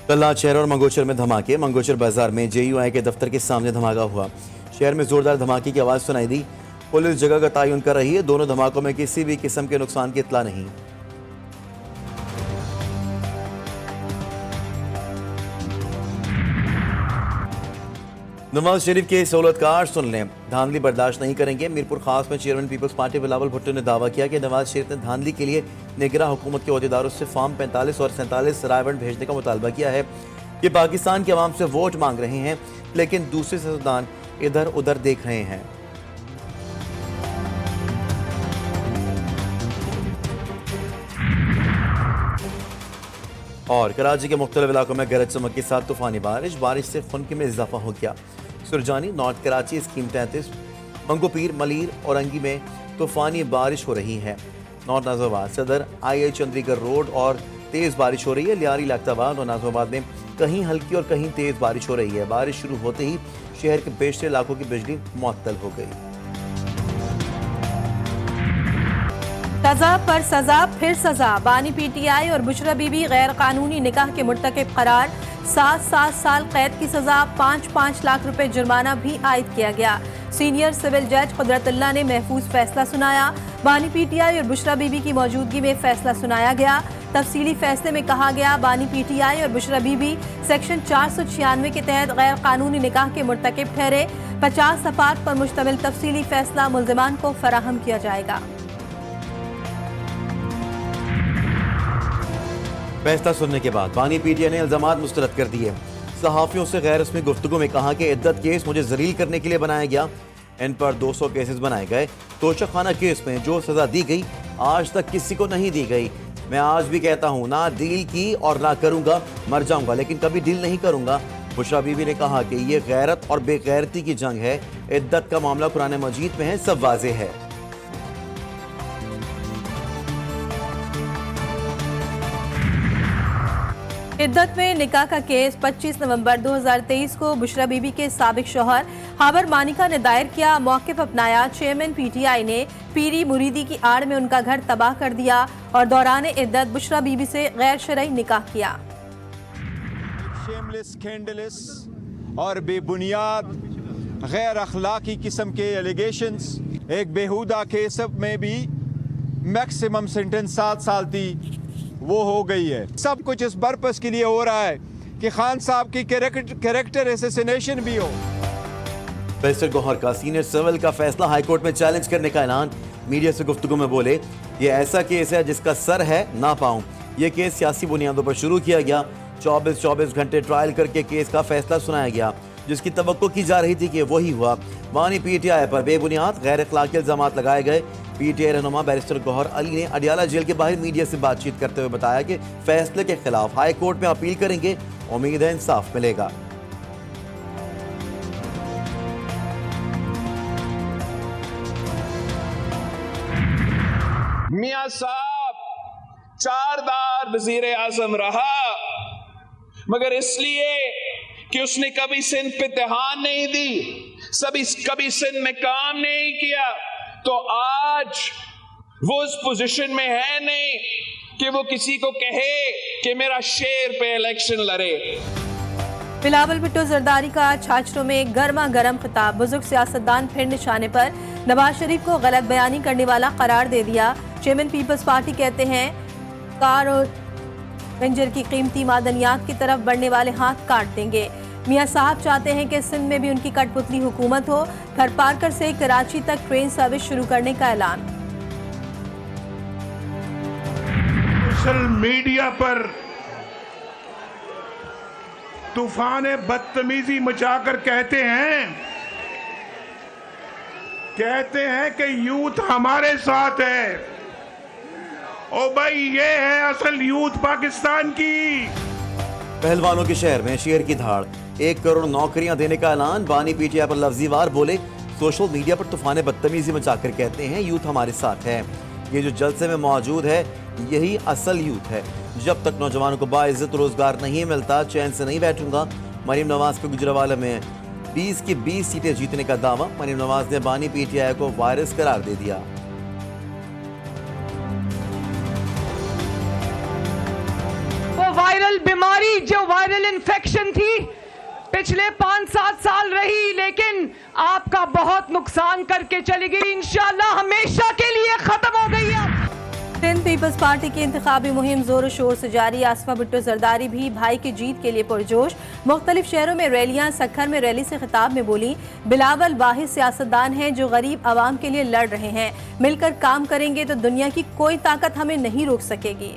कल आज शहर और मंगोचर में धमाके। मंगोचर बाजार में जेयूआई के दफ्तर के सामने धमाका हुआ। शहर में जोरदार धमाके की आवाज सुनाई दी। पुलिस जगह का तयन कर रही है। दोनों धमाकों में किसी भी किस्म के नुकसान की इत्तला नहीं। नवाज शरीफ के सहूलतकार सुन लें, धांधली बर्दाश्त नहीं करेंगे। मीरपुर खास में chairman people's party Bilawal Bhutto ने दावा किया कि नवाज शरीफ ने धांधली के लिए निगरां हुकूमत के अहदेदारों से फॉर्म 45 और 47 रायबंद भेजने का मुतालबा किया है कि पाकिस्तान के अवाम से वोट मांग रहे हैं, लेकिन दूसरे सियासतदान इधर उधर देख रहे हैं। और कराची के मुख्तलिफ इलाकों में गरज चमक के साथ तूफानी बारिश से खुनकी में इजाफा हो गया। सुरजानी, नॉर्थ कराची, स्कीम 33, मंगोपीर, मलीर और अंगी में तूफानी बारिश हो रही है। नॉर्थ नाजोबाद, सदर, आई चंद्रीगढ़ रोड और तेज़ बारिश हो रही है। लियारी, लाख्ताबाद और नाजोबाद में कहीं हल्की और कहीं तेज़ बारिश हो रही है। बारिश शुरू होते ही शहर के बेशतर इलाकों की बिजली मुअत्तल हो गई। सजा पर सजा फिर सजा। बानी पीटीआई और बुशरा बीबी गैर कानूनी निकाह के मुर्तकिब करार। 7 साल कैद की सजा, 5 लाख रुपए जुर्माना भी आयद किया गया। सीनियर सिविल जज कुदरतुल्लाह ने महफूज फैसला सुनाया। बानी पीटीआई और बुशरा बीबी की मौजूदगी में फैसला सुनाया गया। तफसीली फैसले में कहा गया, बानी पीटीआई और बुशरा बीबी सेक्शन 496 के तहत गैर कानूनी निकाह के मुर्तकिब ठहरे। 50 सफात पर मुश्तमिल तफसीली फैसला मुल्जिमान को फराहम किया जाएगा। फैसला सुनने के बाद बानी पीटीआई ने इल्जामात मुस्तरद कर दिए। सहाफियों से गैर रस्मी गुफ्तगू में कहा कि इद्दत केस मुझे जलील करने के लिए बनाया गया। इन पर 200 केसेस बनाए गए। तोशाखाना केस में जो सजा दी गई आज तक किसी को नहीं दी गई। मैं आज भी कहता हूँ, ना डील की और ना करूंगा, मर जाऊंगा लेकिन कभी डील नहीं करूंगा। बुशरा बीबी ने कहा कि ये गैरत और बेगैरती की जंग है। इद्दत का मामला कुरान मजीद में है, सब वाजे है। इद्दत में निकाह का केस 25 नवंबर 2023 को बुशरा बीबी के साबिक शौहर हाबर मानिका ने दायर किया। मौक़िफ़ अपनाया। चेयरमैन पीटीआई ने पीरी मुरीदी की आड़ में उनका घर तबाह कर दिया और दौरान इद्दत बुशरा बीबी से गैर शरई निकाह किया। शेमलेस, स्कैंडलस और बेबुनियाद गैर अखलाकी किस्म के एलिगेशंस, एक बेहुदा केस में भी मैक्सिमम सेंटेंस 7 साल थी, वो हो गई है। सब कुछ इस पर्पस के लिए हो रहा है कि खान साहब की कैरेक्टर असैसिनेशन भी हो। बैरिस्टर गौहर का सीनियर सिविल का फैसला हाईकोर्ट में चैलेंज करने का ऐलान। मीडिया से गुफ्तगू में बोले, ये ऐसा केस है जिसका सर है ना पाऊं। ये केस सियासी बुनियादों पर शुरू किया गया। 24 घंटे ट्रायल करके केस का फैसला सुनाया गया, जिसकी तवक्को की जा रही थी कि वही हुआ। बानी पीटीआई पर बेबुनियाद गैर अखलाकी इल्जामात लगाए गए। पीटीआई रहनुमा बैरिस्टर गौहर अली ने अडियाला जेल के बाहर मीडिया से बातचीत करते हुए बताया कि फैसले के खिलाफ हाई कोर्ट में अपील करेंगे। उम्मीद है इंसाफ मिलेगा। मियां साहब 4 बार वजीर आजम रहा, मगर इसलिए कि उसने कभी सिंध पे इत्तेहाद नहीं दी, कभी सिंध में काम नहीं किया, तो आज वो उस पोजीशन में है नहीं कि वो किसी को कहे कि मेरा शेर पे इलेक्शन लड़े। बिलावल भुट्टो जरदारी का छाछरों में गर्मा गर्म खिताब। बुजुर्ग सियासतदान फिर निशाने पर। नवाज शरीफ को गलत बयानी करने वाला करार दे दिया। चेयरमैन पीपल्स पार्टी कहते हैं, कार और बेंजर की कीमती मादनियात की तरफ बढ़ने वाले हाथ काट देंगे। मियां साहब चाहते हैं कि सिंध में भी उनकी कठपुतली हुकूमत हो। थरपारकर से कराची तक ट्रेन सर्विस शुरू करने का ऐलान। सोशल मीडिया पर तूफान बदतमीजी मचाकर कहते हैं कि यूथ हमारे साथ है। ओ भाई, ये है असल यूथ पाकिस्तान की। पहलवानों के शहर में शेर की धाड़। 1 करोड़ नौकरियां देने का ऐलान। बानी पीटीआई पर लफ्जी वार बोले, सोशल मीडिया पर तूफान बदतमीजी मचाकर कहते हैं यूथ हमारे साथ है। ये जो जलसे में मौजूद है यही असल यूथ है। जब तक नौजवानों को बाइज्जत रोजगार नहीं मिलता, चैन से नहीं बैठूंगा। मरीम नवाज को गुजरावाला में 20 की 20 सीटें जीतने का दावा। मरीम नवाज ने बानी पीटीआई को वायरस करार दे दिया। वो वायरल बीमारी, जो वायरल इन्फेक्शन थी, पिछले 5-7 साल रही, लेकिन आपका बहुत नुकसान करके चली गई, इंशाल्लाह हमेशा के लिए खत्म हो गई है। सिंध पीपल्स पार्टी की इंतखाबी मुहिम जोर शोर से जारी। आसमा भुट्टो जरदारी भी भाई की जीत के लिए पुरजोश। मुख्तलिफ शहरों में रैलियां। सक्खर में रैली से खिताब में बोली, बिलावल वाहिद सियासतदान हैं जो गरीब आवाम के लिए लड़ रहे हैं। मिलकर काम करेंगे तो दुनिया की कोई ताकत हमें नहीं रोक सकेगी।